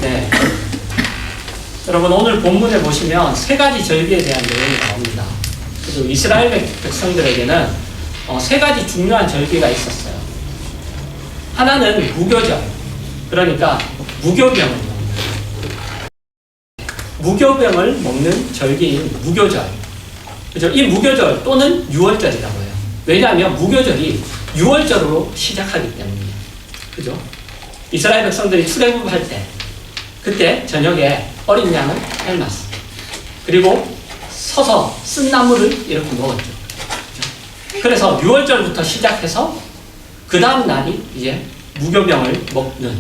네. 여러분 오늘 본문에 보시면 세 가지 절기에 대한 내용이 나옵니다. 그리고 이스라엘 백성들에게는 세 가지 중요한 절기가 있었어요. 하나는 무교절, 그러니까 무교병을 먹는 절기인 무교절. 그죠? 이 무교절 또는 유월절이라고 해요. 왜냐하면 무교절이 유월절로 시작하기 때문이에요. 그죠? 이스라엘 백성들이 출애굽할 때, 그때 저녁에 어린 양을 삶았어. 그리고 서서 쓴 나물을 이렇게 먹었죠. 그죠? 그래서 유월절부터 시작해서 그 다음 날이 이제 무교병을 먹는,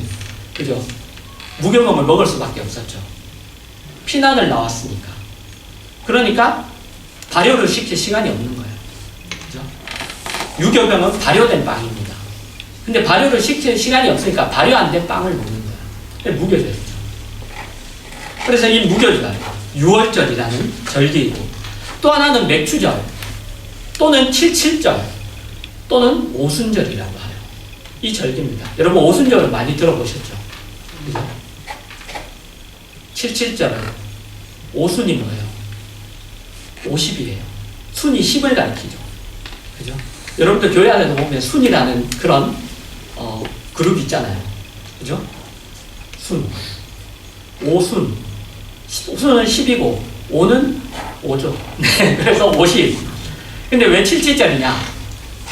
그죠? 무교병을 먹을 수밖에 없었죠. 피난을 나왔으니까. 그러니까 발효를 시킬 시간이 없는 거예요. 그죠? 유교병은 발효된 빵입니다. 근데 발효를 시킬 시간이 없으니까 발효 안 된 빵을 먹는 거예요. 그게 무교절이죠. 그래서 이 무교절, 유월절이라는 절기이고, 또 하나는 맥추절 또는 칠칠절 또는 오순절이라고 해요. 이 절기입니다. 여러분 오순절을 많이 들어보셨죠? 그죠? 칠칠절은 오순이 뭐예요? 50이에요. 순이 10을 가리키죠. 그죠? 여러분들 교회 안에서 보면 순이라는 그런 그룹 있잖아요. 그죠? 순. 오순. 순은 10이고 5는 5죠. 네, 그래서 50. 근데 왜 77절이냐?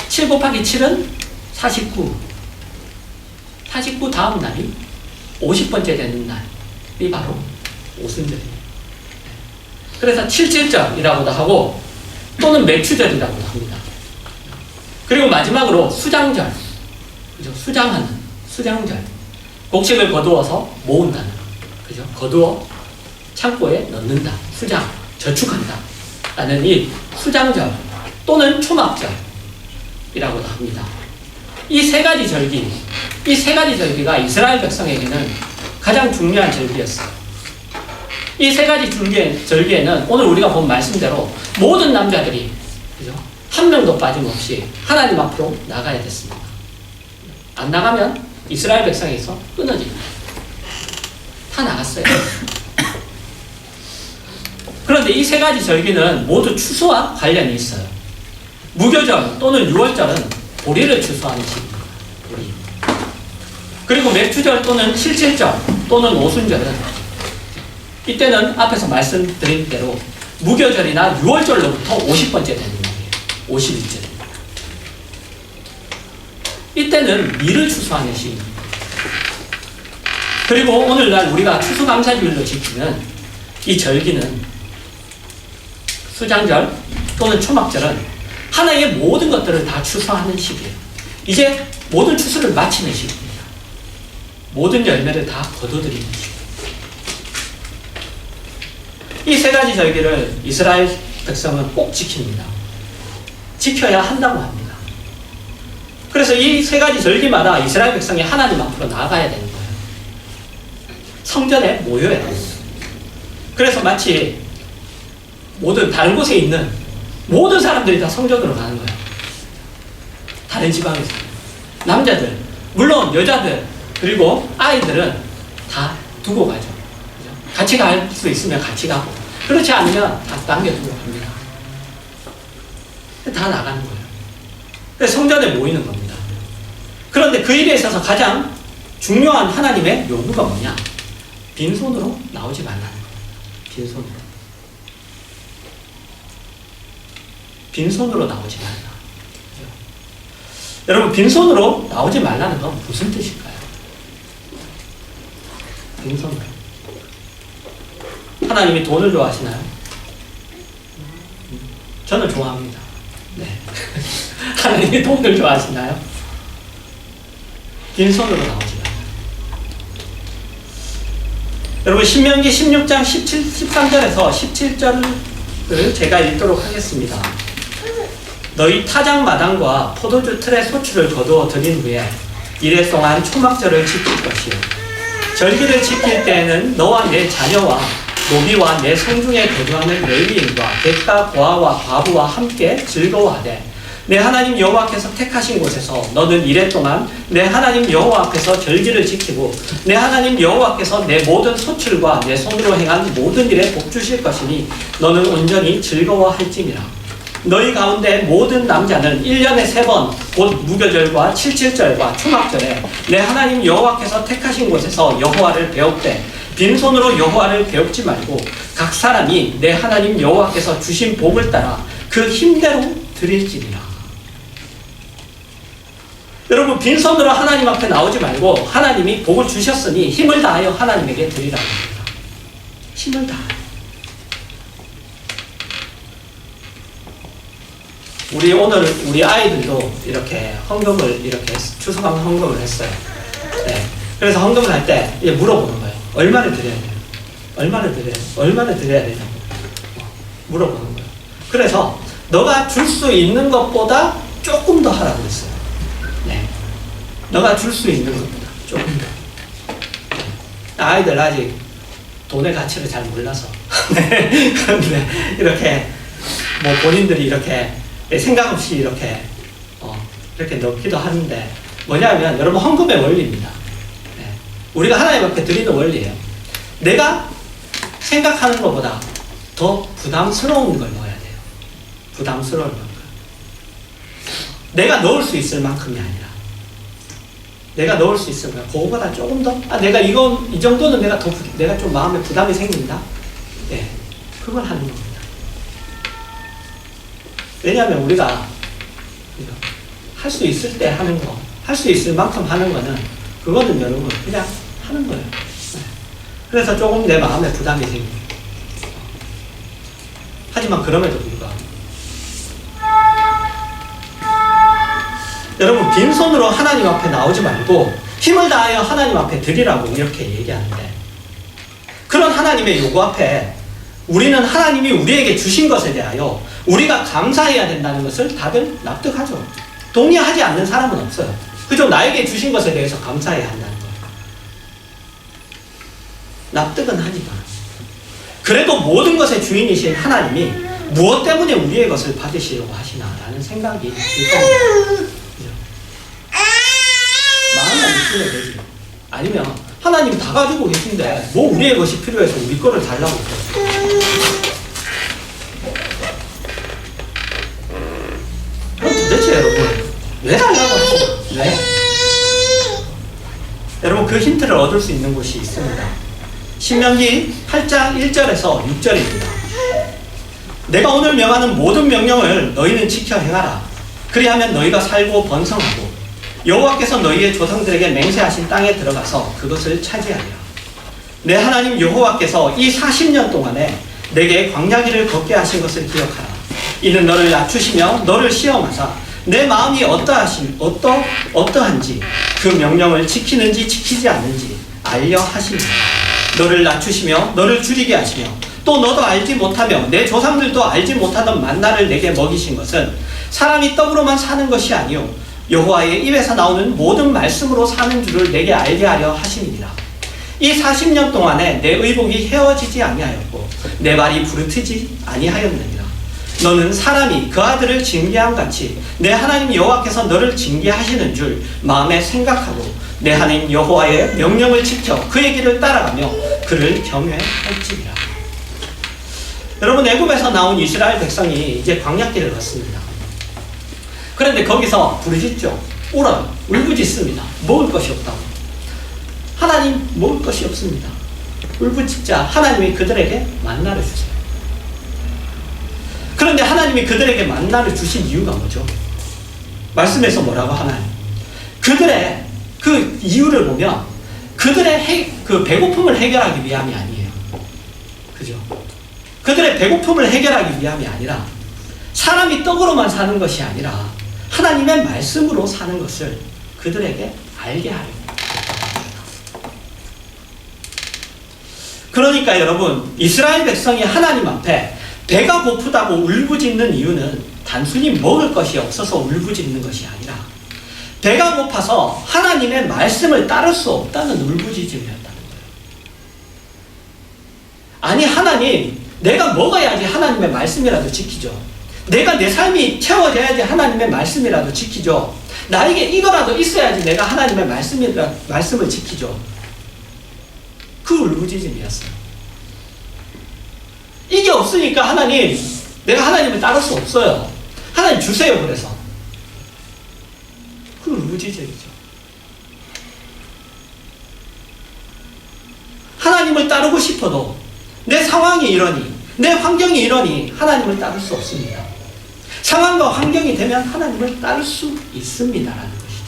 7 곱하기 7은 49. 49 다음 날이 50번째 되는 날이 바로 오순절이에요. 그래서 77절이라고도 하고 또는 맥추절이라고도 합니다. 그리고 마지막으로 수장절. 그죠? 수장절. 곡식을 거두어서 모은다는. 그죠? 거두어 창고에 넣는다. 수장, 저축한다. 라는 이 수장절 또는 초막절이라고도 합니다. 이 세 가지 절기가 이스라엘 백성에게는 가장 중요한 절기였어요. 이 세 가지 절기에는 오늘 우리가 본 말씀대로 모든 남자들이, 그죠? 한 명도 빠짐없이 하나님 앞으로 나가야 됐습니다. 안 나가면 이스라엘 백성에서 끊어집니다. 다 나갔어요. 그런데 이 세 가지 절기는 모두 추수와 관련이 있어요. 무교절 또는 유월절은 보리를 추수하는 시기입니다. 보리. 그리고 맥추절 또는 칠칠절 또는 오순절은 이때는 앞에서 말씀드린 대로 무교절이나 유월절로부터 50번째 되는 날이에요. 50일째. 이때는 밀을 추수하는 시기입니다. 그리고 오늘날 우리가 추수감사주일로 지키는 이 절기는 수장절 또는 초막절은 하나의 모든 것들을 다 추수하는 시기예요. 이제 모든 추수를 마치는 시기입니다. 모든 열매를 다 거둬들이는 시기. 이 세 가지 절기를 이스라엘 백성은 꼭 지킵니다. 지켜야 한다고 합니다. 그래서 이 세 가지 절기마다 이스라엘 백성이 하나님 앞으로 나아가야 되는 거예요. 성전에 모여야 됩니다. 그래서 마치 모든 다른 곳에 있는 모든 사람들이 다 성전으로 가는 거예요. 다른 지방에서. 남자들, 물론 여자들, 그리고 아이들은 다 두고 가죠. 그죠? 같이 갈 수 있으면 같이 가고, 그렇지 않으면 다 남겨두고 갑니다. 다 나가는 거예요. 그래서 성전에 모이는 겁니다. 그런데 그 일에 있어서 가장 중요한 하나님의 요구가 뭐냐? 빈손으로 나오지 말라는 거예요. 빈손으로. 빈손으로 나오지 말라. 그죠? 여러분, 빈손으로 나오지 말라는 건 무슨 뜻일까요? 빈손으로. 하나님이 돈을 좋아하시나요? 저는 좋아합니다. 네. 하나님이 돈을 좋아하시나요? 빈손으로 나오지 말라. 여러분, 신명기 16장 13절에서 17절을 제가 읽도록 하겠습니다. 너희 타작 마당과 포도주 틀의 소출을 거두어 들인 후에 이래 동안 초막절을 지킬 것이요. 절기를 지킬 때에는 너와 내 자녀와 노비와 내 성중에 거주하는 레위인과 객가 고아와 과부와 함께 즐거워하되 내 하나님 여호와께서 택하신 곳에서 너는 이래 동안 내 하나님 여호와 앞에서 절기를 지키고 내 하나님 여호와께서 내 모든 소출과 내 손으로 행한 모든 일에 복 주실 것이니 너는 온전히 즐거워할지니라. 너희 가운데 모든 남자는 1년에 3번 곧 무교절과 칠칠절과 초막절에 내 하나님 여호와께서 택하신 곳에서 여호와를 배웁되 빈손으로 여호와를 배웁지 말고 각 사람이 내 하나님 여호와께서 주신 복을 따라 그 힘대로 드릴지니라. 여러분, 빈손으로 하나님 앞에 나오지 말고 하나님이 복을 주셨으니 힘을 다하여 하나님에게 드리라고 합니다. 힘을 다하여. 우리 아이들도 이렇게 헌금을, 이렇게 추수감 헌금을 했어요. 네. 그래서 헌금을 할 때 물어보는 거예요. 얼마를 드려야 돼요? 얼마를 드려야 되냐고 물어보는 거예요. 그래서 너가 줄 수 있는 것보다 조금 더 하라고 했어요. 네. 너가 줄 수 있는 것보다 조금 더. 아이들 아직 돈의 가치를 잘 몰라서. 그런데 이렇게 뭐 본인들이 이렇게 생각 없이 이렇게 넣기도 하는데, 뭐냐면 여러분, 헌금의 원리입니다. 네. 우리가 하나님 앞에 드리는 원리예요. 내가 생각하는 것보다 더 부담스러운 걸 넣어야 돼요. 부담스러운 걸. 내가 넣을 수 있을 만큼이 아니라, 내가 넣을 수 있을 만큼, 그거보다 조금 더, 내가 이 정도는 내가 좀 마음에 부담이 생긴다? 네. 그걸 하는 겁니다. 왜냐하면 우리가 할 수 있을 때 하는 거, 할 수 있을 만큼 하는 거는, 그거는 여러분 그냥 하는 거예요. 그래서 조금 내 마음에 부담이 생겨요. 하지만 그럼에도 불구하고 여러분, 빈손으로 하나님 앞에 나오지 말고 힘을 다하여 하나님 앞에 드리라고 이렇게 얘기하는데, 그런 하나님의 요구 앞에 우리는 하나님이 우리에게 주신 것에 대하여 우리가 감사해야 된다는 것을 다들 납득하죠. 동의하지 않는 사람은 없어요. 그죠? 나에게 주신 것에 대해서 감사해야 한다는 거예요. 납득은 하지만 그래도 모든 것의 주인이신 하나님이 무엇 때문에 우리의 것을 받으시려고 하시나라는 생각이 들 겁니다. 마음이 안 쓰면 되지. 아니면 하나님 다 가지고 계신데 뭐 우리의 것이 필요해서 우리 거를 달라고 그래요. 그럼 도대체 여러분 왜 달라고 하시나요? 왜? 여러분, 그 힌트를 얻을 수 있는 곳이 있습니다. 신명기 8장 1절에서 6절입니다. 내가 오늘 명하는 모든 명령을 너희는 지켜 행하라. 그리하면 너희가 살고 번성하고 여호와께서 너희의 조상들에게 맹세하신 땅에 들어가서 그것을 차지하리라. 내 하나님 여호와께서 이 40년 동안에 내게 광야길을 걷게 하신 것을 기억하라. 이는 너를 낮추시며 너를 시험하사 내 마음이 어떠한지 그 명령을 지키는지 지키지 않는지 알려 하시니라. 너를 낮추시며 너를 줄이게 하시며 또 너도 알지 못하며 내 조상들도 알지 못하던 만나를 내게 먹이신 것은 사람이 떡으로만 사는 것이 아니요 여호와의 입에서 나오는 모든 말씀으로 사는 줄을 내게 알게 하려 하심이니라. 이 40년 동안에 내 의복이 헤어지지 아니하였고 내 발이 부르트지 아니하였느니라. 너는 사람이 그 아들을 징계함 같이 내 하나님 여호와께서 너를 징계하시는 줄 마음에 생각하고 내 하나님 여호와의 명령을 지켜 그의 길을 따라가며 그를 경외할지니라. 여러분, 애굽에서 나온 이스라엘 백성이 이제 광야길을 걷습니다. 그런데 거기서 부르짖죠. 울어요. 울부짖습니다. 먹을 것이 없다고. 하나님, 먹을 것이 없습니다. 울부짖자 하나님이 그들에게 만나를 주세요. 그런데 하나님이 그들에게 만나를 주신 이유가 뭐죠? 말씀에서 뭐라고 하나요? 그들의 그 이유를 보면 그들의 그 배고픔을 해결하기 위함이 아니에요. 그죠? 그들의 배고픔을 해결하기 위함이 아니라 사람이 떡으로만 사는 것이 아니라 하나님의 말씀으로 사는 것을 그들에게 알게 하려고. 그러니까 여러분, 이스라엘 백성이 하나님 앞에 배가 고프다고 울부짖는 이유는 단순히 먹을 것이 없어서 울부짖는 것이 아니라 배가 고파서 하나님의 말씀을 따를 수 없다는 울부짖음이었다는 거예요. 아니, 하나님, 내가 먹어야지 하나님의 말씀이라도 지키죠. 내가 내 삶이 채워져야지 하나님의 말씀이라도 지키죠. 나에게 이거라도 있어야지 내가 하나님의 말씀을 지키죠. 그 울부짖음이었어요. 이게 없으니까 하나님, 내가 하나님을 따를 수 없어요. 하나님 주세요. 그래서 그 울부짖음이죠. 하나님을 따르고 싶어도 내 상황이 이러니, 내 환경이 이러니 하나님을 따를 수 없습니다. 상황과 환경이 되면 하나님을 따를 수 있습니다라는 것이죠.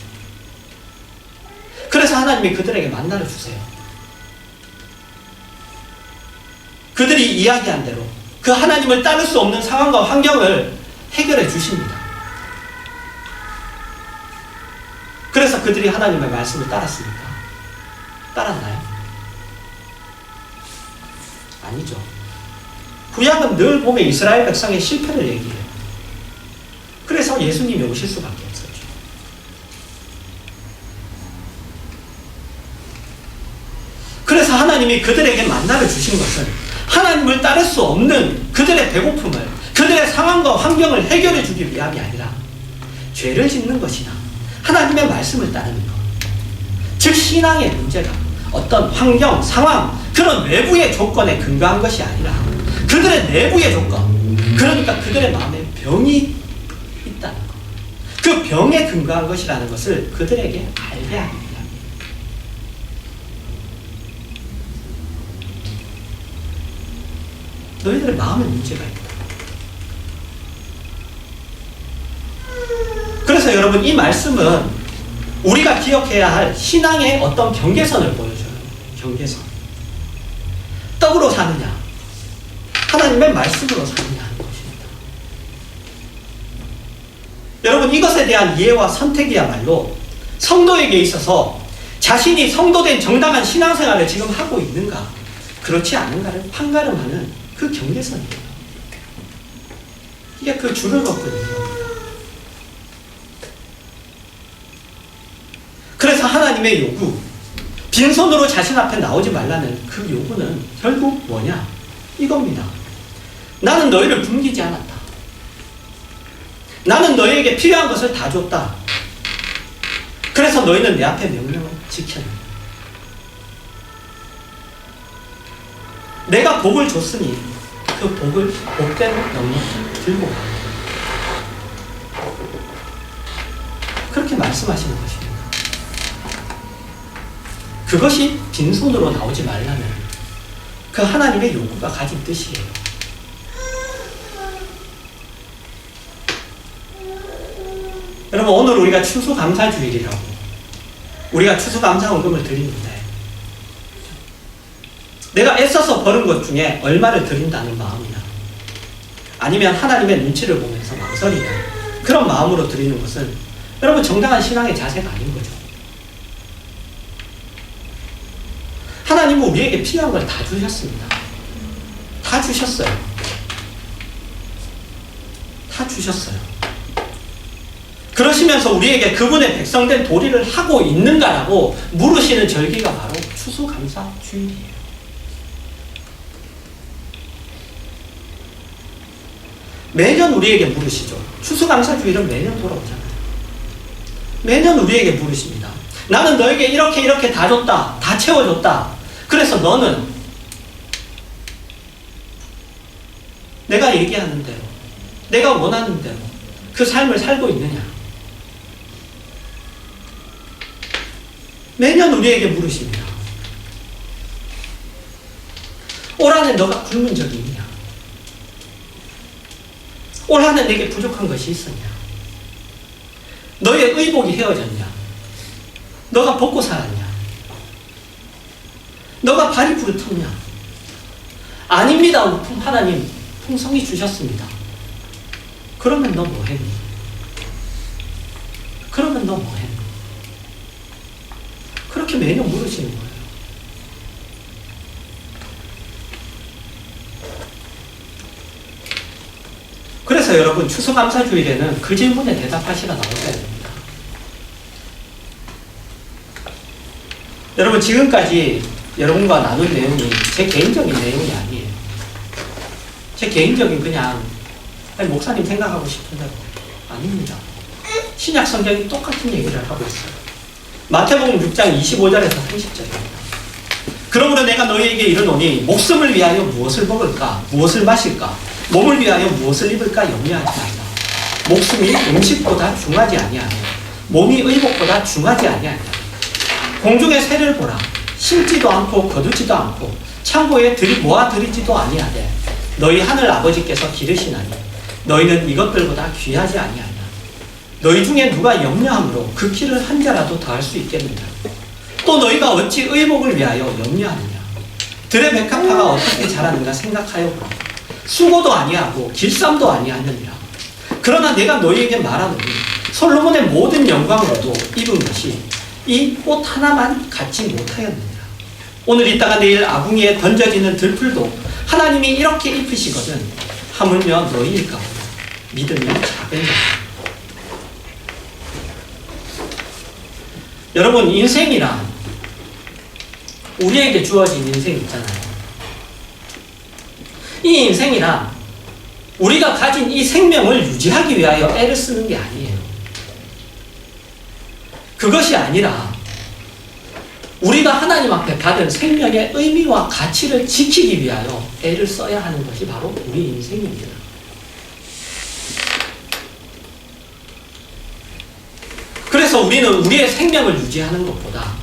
그래서 하나님이 그들에게 만나를 주세요. 그들이 이야기한 대로 그 하나님을 따를 수 없는 상황과 환경을 해결해 주십니다. 그래서 그들이 하나님의 말씀을 따랐습니까? 따랐나요? 아니죠. 구약은 늘 보면 이스라엘 백성의 실패를 얘기해요. 그래서 예수님이 오실 수밖에 없었죠. 그래서 하나님이 그들에게 만나를 주신 것은 하나님을 따를 수 없는 그들의 배고픔을, 그들의 상황과 환경을 해결해 주기 위함이 아니라 죄를 짓는 것이나 하나님의 말씀을 따르는 것. 즉 신앙의 문제가 어떤 환경, 상황, 그런 외부의 조건에 근거한 것이 아니라 그들의 내부의 조건, 그러니까 그들의 마음에 병이 있다는 것. 그 병에 근거한 것이라는 것을 그들에게 알게 하기 위함입니다. 너희들의 마음에 문제가 있다. 그래서 여러분 이 말씀은 우리가 기억해야 할 신앙의 어떤 경계선을 보여줘요. 경계선. 떡으로 사느냐, 하나님의 말씀으로 사느냐 하는 것입니다. 여러분 이것에 대한 이해와 선택이야말로 성도에게 있어서 자신이 성도된 정당한 신앙생활을 지금 하고 있는가, 그렇지 않은가를 판가름하는 그 경계선이에요. 이게 그 줄을 걷거든요. 그래서 하나님의 요구, 빈손으로 자신 앞에 나오지 말라는 그 요구는 결국 뭐냐? 이겁니다. 나는 너희를 굶기지 않았다. 나는 너희에게 필요한 것을 다 줬다. 그래서 너희는 내 앞에 명령을 지켜라. 내가 복을 줬으니 그 복을 복대로 넉넉히 들고 가. 그렇게 말씀하시는 것입니다. 그것이 빈손으로 나오지 말라는 그 하나님의 요구가 가진 뜻이에요. 여러분 오늘 우리가 추수감사주일이라고 우리가 추수감사헌금을 드리는데 내가 애써서 버는 것 중에 얼마를 드린다는 마음이나 아니면 하나님의 눈치를 보면서 망설이는 그런 마음으로 드리는 것은 여러분 정당한 신앙의 자세가 아닌 거죠. 하나님은 우리에게 필요한 걸 다 주셨습니다. 다 주셨어요. 다 주셨어요. 그러시면서 우리에게 그분의 백성된 도리를 하고 있는가라고 물으시는 절기가 바로 추수감사주일이에요. 매년 우리에게 물으시죠. 추수감사주일은 매년 돌아오잖아요. 매년 우리에게 물으십니다. 나는 너에게 이렇게 다 줬다. 다 채워줬다. 그래서 너는 내가 얘기하는 대로, 내가 원하는 대로 그 삶을 살고 있느냐? 매년 우리에게 물으십니다. 올 한해 너가 굶은 적이 있냐? 올 한해 내게 부족한 것이 있었냐? 너의 의복이 헤어졌냐? 너가 벗고 살았냐? 너가 발이 부르텄냐? 아닙니다. 하나님 풍성히 주셨습니다. 그러면 너 뭐 했니? 그러면 너 뭐 했니? 그렇게 매년 물으시는 거예요. 그래서 여러분 추수감사주일에는 그 질문에 대답하시라 나오셔야 됩니다. 여러분 지금까지 여러분과 나눈 내용이 제 개인적인 내용이 아니에요. 제 개인적인 그냥 아니, 목사님 생각하고 싶은데 아닙니다. 신약 성경이 똑같은 얘기를 하고 있어요. 마태복음 6장 25절에서 30절입니다. 그러므로 내가 너희에게 이르노니 목숨을 위하여 무엇을 먹을까 무엇을 마실까 몸을 위하여 무엇을 입을까 염려하지 말라. 목숨이 음식보다 중하지 아니하며 몸이 의복보다 중하지 아니하냐. 공중의 새를 보라. 심지도 않고 거두지도 않고 창고에 모아 들이지도 아니하되 너희 하늘 아버지께서 기르시나니 너희는 이것들보다 귀하지 아니하냐. 너희 중에 누가 염려함으로 그 키를 한 자라도 더할 수 있겠느냐. 또 너희가 어찌 의복을 위하여 염려하느냐. 들의 백합화가 어떻게 자라는가 생각하여 보라. 수고도 아니하고 길쌈도 아니하느니라. 그러나 내가 너희에게 말하노니 솔로몬의 모든 영광으로도 입은 것이 이 옷 하나만 갖지 못하였느니라. 오늘 있다가 내일 아궁이에 던져지는 들풀도 하나님이 이렇게 입히시거든 하물며 너희일까 보냐. 믿음이 작은 자. 여러분, 인생이란 우리에게 주어진 인생 있잖아요. 이 인생이란 우리가 가진 이 생명을 유지하기 위하여 애를 쓰는 게 아니에요. 그것이 아니라 우리가 하나님 앞에 받은 생명의 의미와 가치를 지키기 위하여 애를 써야 하는 것이 바로 우리 인생입니다. 그래서 우리는 우리의 생명을 유지하는 것보다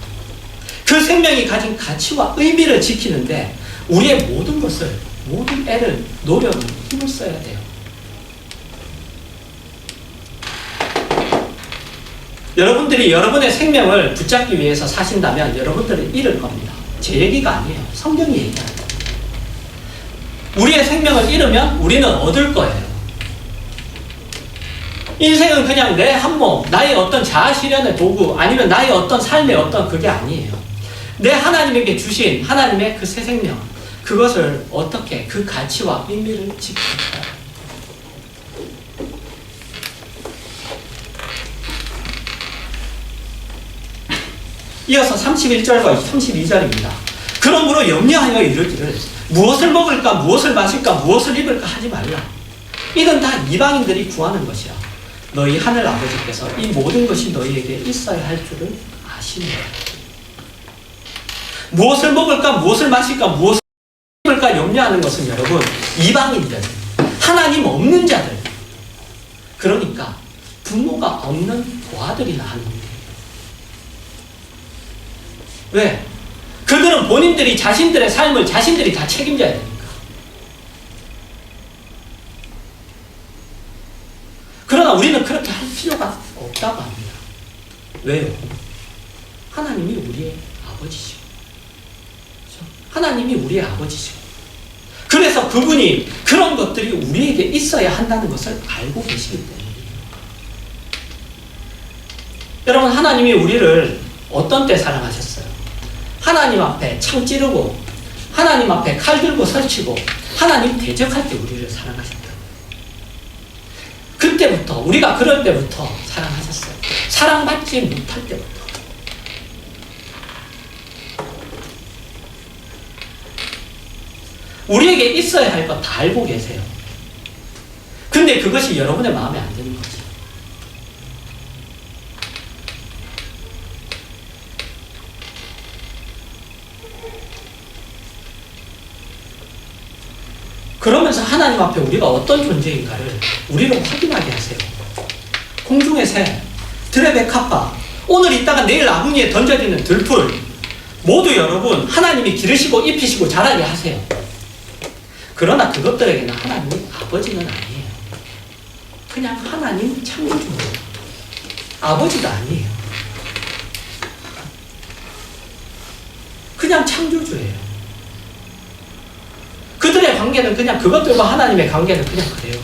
그 생명이 가진 가치와 의미를 지키는데 우리의 모든 것을, 모든 애를, 노력을, 힘을 써야 돼요. 여러분들이 여러분의 생명을 붙잡기 위해서 사신다면 여러분들은 잃을 겁니다. 제 얘기가 아니에요. 성경이 얘기하는 거예요. 우리의 생명을 잃으면 우리는 얻을 거예요. 인생은 그냥 내 한 몸, 나의 어떤 자아실현의 도구, 아니면 나의 어떤 삶의 어떤 그게 아니에요. 내 하나님에게 주신 하나님의 그 새 생명, 그것을 어떻게 그 가치와 의미를 지킬까요? 이어서 31절과 32절입니다. 그러므로 염려하여 이르기를 무엇을 먹을까 무엇을 마실까 무엇을 입을까 하지 말라. 이건 다 이방인들이 구하는 것이야. 너희 하늘 아버지께서 이 모든 것이 너희에게 있어야 할 줄을 아시느니라. 무엇을 먹을까 무엇을 마실까 무엇을 입을까 염려하는 것은 여러분 이방인들, 하나님 없는 자들, 그러니까 부모가 없는 고아들이나 하는 거예요. 왜? 그들은 본인들이 자신들의 삶을 자신들이 다 책임져야 되니까. 그러나 우리는 그렇게 할 필요가 없다고 합니다. 왜요? 하나님이 우리의 아버지시고, 그렇죠? 하나님이 우리의 아버지시고, 그래서 그분이 그런 것들이 우리에게 있어야 한다는 것을 알고 계시기 때문이에요. 여러분, 하나님이 우리를 어떤 때 사랑하셨어요? 하나님 앞에 창 찌르고 하나님 앞에 칼 들고 설치고 하나님 대적할 때 우리를 사랑하셨다고. 그때부터, 우리가 그럴 때부터 사랑하셨어요. 사랑받지 못할 때부터. 우리에게 있어야 할 것 다 알고 계세요. 근데 그것이 여러분의 마음에 안 드는 거죠. 그러면서 하나님 앞에 우리가 어떤 존재인가를 우리로 확인하게 하세요. 공중의 새, 들의 백합화, 오늘 있다가 내일 아궁이에 던져지는 들풀, 모두 여러분 하나님이 기르시고 입히시고 자라게 하세요. 그러나 그것들에게는 하나님이 아버지는 아니에요. 그냥 하나님 창조주예요. 아버지가 아니에요. 그냥 창조주예요. 그들의 관계는 그냥 그것들과 하나님의 관계는 그냥 그래요.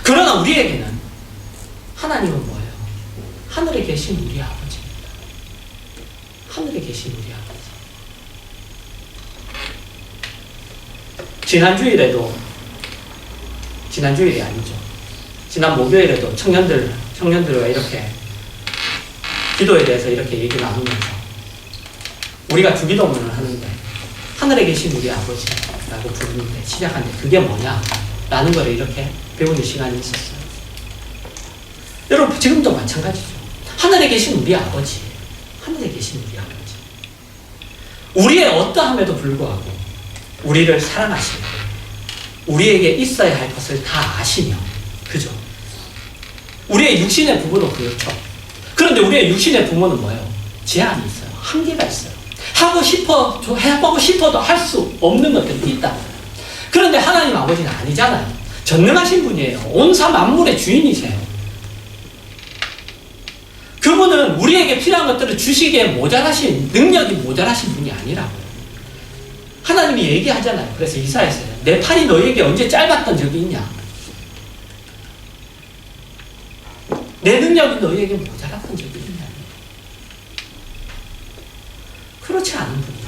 그러나 우리에게는 하나님은 뭐예요? 하늘에 계신 우리 아버지입니다. 하늘에 계신 우리 아버지. 지난주일이 아니죠. 지난 목요일에도 청년들과 이렇게 기도에 대해서 이렇게 얘기 나누면서 우리가 주기도문을 하는데 하늘에 계신 우리 아버지라고 부르는데 시작하는데 그게 뭐냐? 라는 거를 이렇게 배우는 시간이 있었어요. 여러분, 지금도 마찬가지죠. 하늘에 계신 우리 아버지, 하늘에 계신 우리 아버지, 우리의 어떠함에도 불구하고 우리를 사랑하시고 우리에게 있어야 할 것을 다 아시며, 그죠? 우리의 육신의 부모도 그렇죠. 그런데 우리의 육신의 부모는 뭐예요? 제한이 있어요. 한계가 있어요. 해보고 싶어도 할 수 없는 것들이 있다. 그런데 하나님 아버지는 아니잖아요. 전능하신 분이에요. 온사 만물의 주인이세요. 그분은 우리에게 필요한 것들을 주시기에 모자라신, 능력이 모자라신 분이 아니라고요. 하나님이 얘기하잖아요. 그래서 이사야서요. 내 팔이 너에게 언제 짧았던 적이 있냐? 내 능력이 너에게 모자랐던 적이 있냐? 그렇지 않은 분이에요.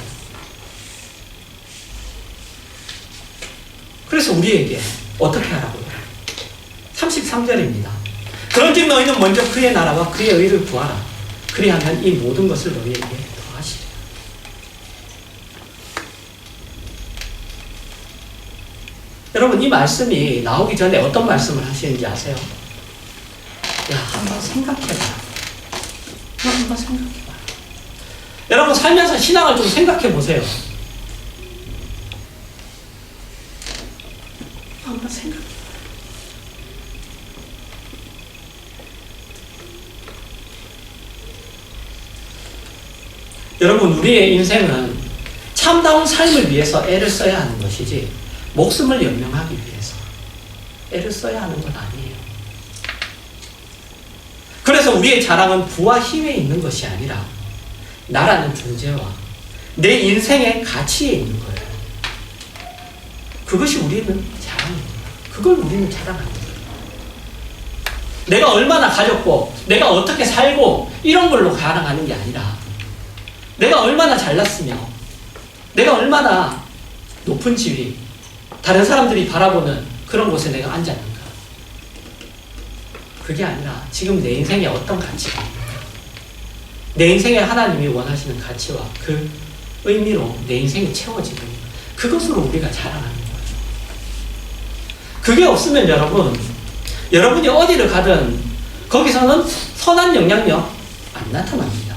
그래서 우리에게 어떻게 하라고요? 33절입니다. 그런즉 너희는 먼저 그의 나라와 그의 의를 구하라. 그리하면 이 모든 것을 너희에게 더하시리라. 여러분, 이 말씀이 나오기 전에 어떤 말씀을 하시는지 아세요? 야, 한번 생각해봐. 한번 생각해봐. 여러분, 살면서 신앙을 좀 생각해 보세요. 한번 생각해. 여러분, 우리의 인생은 참다운 삶을 위해서 애를 써야 하는 것이지 목숨을 연명하기 위해서 애를 써야 하는 건 아니에요. 그래서 우리의 자랑은 부와 힘에 있는 것이 아니라 나라는 존재와 내 인생의 가치에 있는 거예요. 그것이 우리는 자랑입니다. 그걸 우리는 자랑합니다. 내가 얼마나 가졌고 내가 어떻게 살고 이런 걸로 자랑하는 게 아니라 내가 얼마나 잘났으며 내가 얼마나 높은 지위, 다른 사람들이 바라보는 그런 곳에 내가 앉았는가. 그게 아니라 지금 내 인생에 어떤 가치가 있는가. 내 인생에 하나님이 원하시는 가치와 그 의미로 내 인생이 채워지는 그것으로 우리가 자랑하는 거죠. 그게 없으면 여러분이 어디를 가든 거기서는 선한 영향력 안 나타납니다.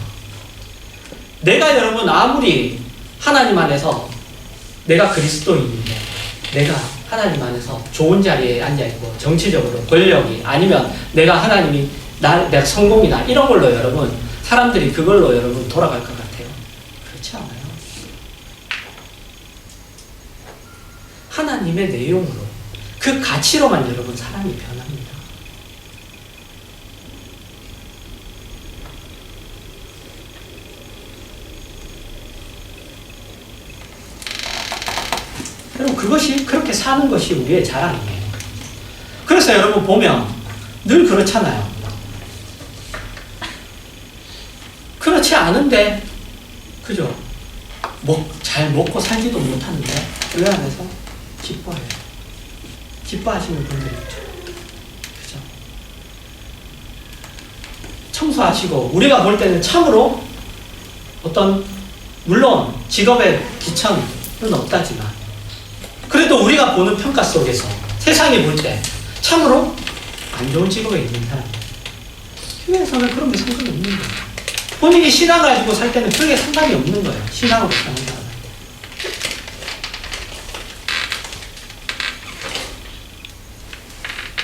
내가 여러분 아무리 하나님 안에서 내가 그리스도인인데 내가 하나님 안에서 좋은 자리에 앉아있고 정치적으로 권력이 아니면 내가 하나님이 내가 성공이나 이런 걸로 여러분 사람들이 그걸로 여러분 돌아갈 것 같아요? 그렇지 않아요. 하나님의 내용으로 그 가치로만 여러분 사람이 변합니다. 여러분, 그것이 그렇게 사는 것이 우리의 자랑이에요. 그래서 여러분 보면 늘 그렇잖아요. 그렇지 않은데, 그죠? 잘 먹고 살지도 못하는데 그 안에서 기뻐해요. 기뻐하시는 분들이 있죠. 그죠? 청소하시고 우리가 볼 때는 참으로 물론 직업의 기천은 없다지만 그래도 우리가 보는 평가 속에서 세상이 볼 때 참으로 안 좋은 직업에 있는 사람, 교회에서는 그런 게 상관이 없는 거예요. 본인이 신앙을 가지고 살 때는 크게 상관이 없는 거예요. 신앙으로 사는 사람한테.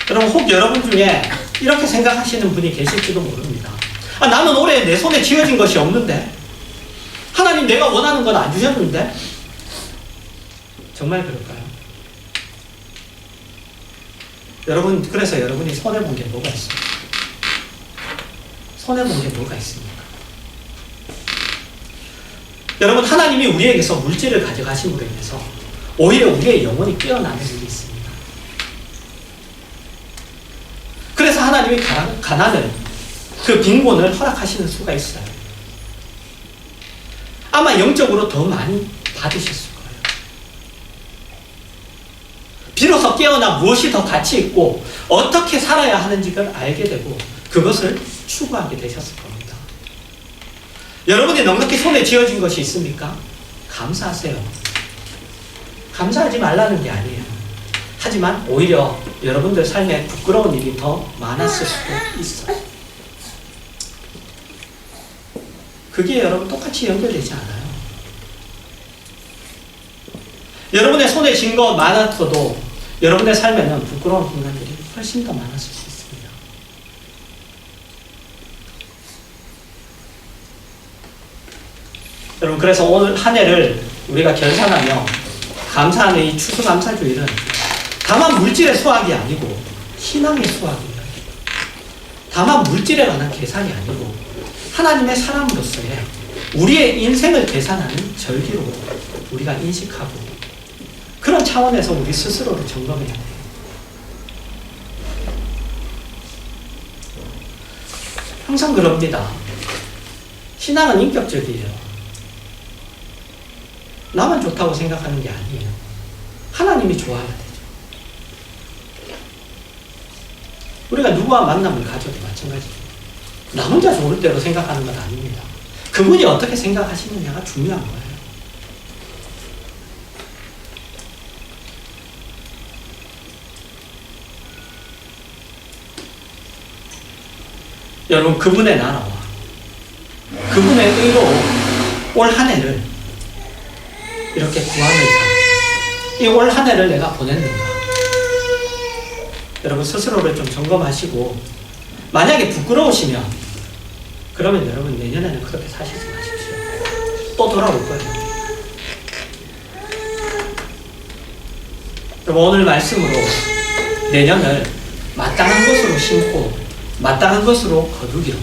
여러분, 혹 여러분 중에 이렇게 생각하시는 분이 계실지도 모릅니다. 나는 올해 내 손에 쥐어진 것이 없는데 하나님 내가 원하는 건 안 주셨는데 정말 그럴까요? 여러분, 그래서 여러분이 손해본 게 뭐가 있습니까? 손해본 게 뭐가 있습니까? 여러분, 하나님이 우리에게서 물질을 가져가심으로 인해서 오히려 우리의 영혼이 깨어나는 일이 있습니다. 그래서 하나님이 가난을, 그 빈곤을 허락하시는 수가 있어요. 아마 영적으로 더 많이 받으셨을 거예요. 비로소 깨어나 무엇이 더 가치 있고 어떻게 살아야 하는지를 알게 되고 그것을 추구하게 되셨을 겁니다. 여러분이 넉넉히 손에 쥐어진 것이 있습니까? 감사하세요. 감사하지 말라는 게 아니에요. 하지만 오히려 여러분들 삶에 부끄러운 일이 더 많았을 수도 있어요. 그게 여러분 똑같이 연결되지 않아요. 여러분의 손에 쥔 거 많아도 여러분의 삶에는 부끄러운 순간들이 훨씬 더 많았을 수 있습니다. 여러분, 그래서 오늘 한 해를 우리가 결산하며 감사하는 이 추수감사주일은 다만 물질의 수확이 아니고 신앙의 수확이에요. 다만 물질에 관한 계산이 아니고 하나님의 사람으로서의 우리의 인생을 계산하는 절기로 우리가 인식하고 그런 차원에서 우리 스스로를 점검해야 돼요. 항상 그럽니다. 신앙은 인격적이에요. 나만 좋다고 생각하는 게 아니에요. 하나님이 좋아야 되죠. 우리가 누구와 만남을 가져도 마찬가지예요. 나 혼자 좋을 대로 생각하는 건 아닙니다. 그분이 어떻게 생각하시느냐가 중요한 거예요. 여러분, 그분의 나라와 그분의 의로 올 한 해를 이렇게 구하는 삶, 이 올 한 해를 내가 보냈는가? 여러분 스스로를 좀 점검하시고, 만약에 부끄러우시면 그러면 여러분 내년에는 그렇게 사시지 마십시오. 또 돌아올 거예요. 여러분, 오늘 말씀으로 내년을 마땅한 것으로 심고 마땅한 것으로 거두기로,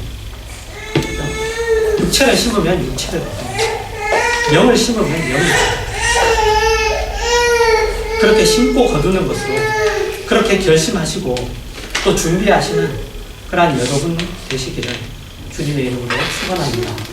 육체를 심으면 육체를 거두고 영을 심으면 영을 그렇게 심고 거두는 것으로 그렇게 결심하시고 또 준비하시는 그러한 여러분 되시기를 주님의 이름으로 축원합니다.